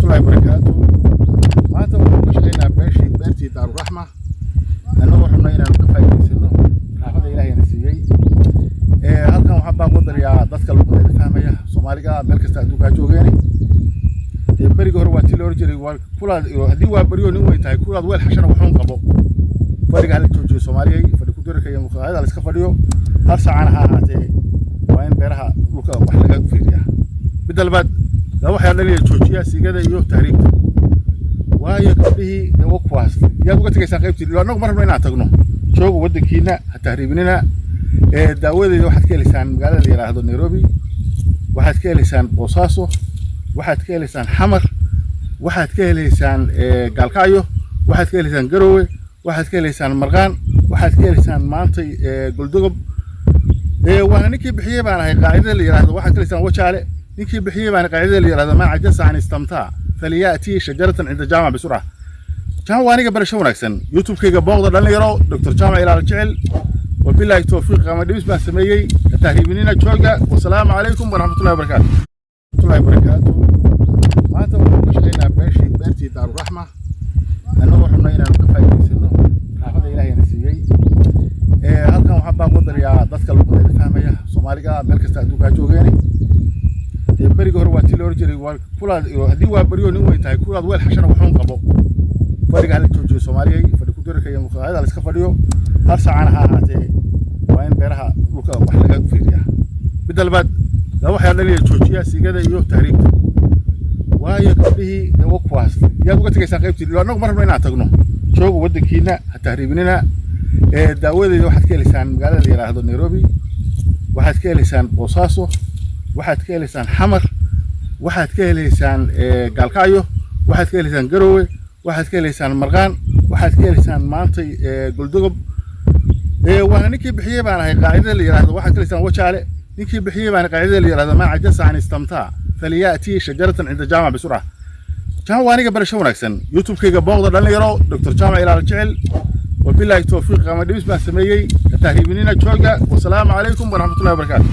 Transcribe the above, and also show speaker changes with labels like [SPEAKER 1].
[SPEAKER 1] الله وبركاته. maanta waxaan ka shaqeynaa beertii Daaru Raxma anagoo rabnaa inaan ka faa'iideysano raxmada Ilaahayna siiyay halkan waxaan baa wadariyaa dadka luqadda fahmaya Soomaaliga meel kasta adduunka joogeen bariga hore waa tiloo jiray waa kulaad hadii waa bariyo nin way tahay kulaad weel xashana waxaan qabo fariga hal joojiyo Soomaaliyeey fadhi ku dirka iyo muqaayada la iska fadhiyo hal saacana ha ahaatee waa in beeraha dhulka wax laga fiiriyaa bidalbaad waxay dhaliyay joojiya sigada iyo tahriibta waayo kadii waqfaas yaa uga tagaysan qaybtii loo marno inaan tagno joogo wadankiina ha tahriibinina daawadeeda waxaad ka helaysaan magaalada la yiraahdo Nairobi waxaad ka helaysaan Boosaaso waxaad ka helaysaan Xamar waxaad ka helaysaan Gaalkacyo waxaad ka helaysaan Garowe waxaad ka helaysaan Marqaan waxaad ka helaysaan maanta Goldogob waana ninkii bixiyay baan ahay qaacidada la yiraahdo waxaad ka helaysaan Wajaale ninkii bixiyay baan qaacidada la yiraahdo ma ajasa aan istamtaa فليأتي شجرة عند الجامعة بسرعة. جامعة وانيقا برشا ونكسن يوتيوب كيقا بوغدا لن يرو دكتور جامعة إلى الجعل وبالله التوفيق غامديوس بان سميي التهريبينينا جوغا والسلام عليكم ورحمة الله وبركاته. ورحمة الله وبركاته. ما أنت وقلنا شغينا بيرتي دار الرحمة أنه رحمنا إلى نقفاي بيسنو رحمة إلهي نسيي هل كان محبا قدر يا دادك الوقت فهمية Soomaaliga meel kasta adduunka joogeen bariga hore waa tiloo jiray waa kulaad hadii waa bariyo nin way tahay kulaad weel xashana waxaan qabo fariga hal joojiyo Soomaaliyeey fadhi ku dirka iyo muqaayada la iska fadhiyo hal saacana ha ahaatee waa in beeraha dhulka wax laga fiiriyaa bidalbaad waxay dhaliyay joojiya sigada iyo tahriibta waayo kadii waqfaas yaa uga tagaysan qaybtii loo marno inaan tagno joogo wadankiina ha tahriibinina daawadeeda waxaad ka helaysaan magaalada la yiraahdo Nairobi waxaad ka helaysaan Boosaaso waxaad ka helaysaan Xamar waxaad ka helaysaan Gaalkacyo waxaad ka helaysaan Garowe waxaad ka helaysaan Marqaan waxaad ka helaysaan maanta Goldogob waana ninkii bixiyay baan ahay qaacidada la yiraahdo waxaad ka helaysaan Wajaale ninkii bixiyay baan qaacidada la yiraahdo ma ajasa aan istamtaa فليأتي شجرة عند الجامعة بسرعة. جامعة وانيقا برشا ونكسن يوتيوب كيقا بوغدا لن يرو دكتور جامعة إلى الجعل وبالله التوفيق غامديوس بان سميي التهريبينينا جوغا والسلام عليكم ورحمة الله وبركاته.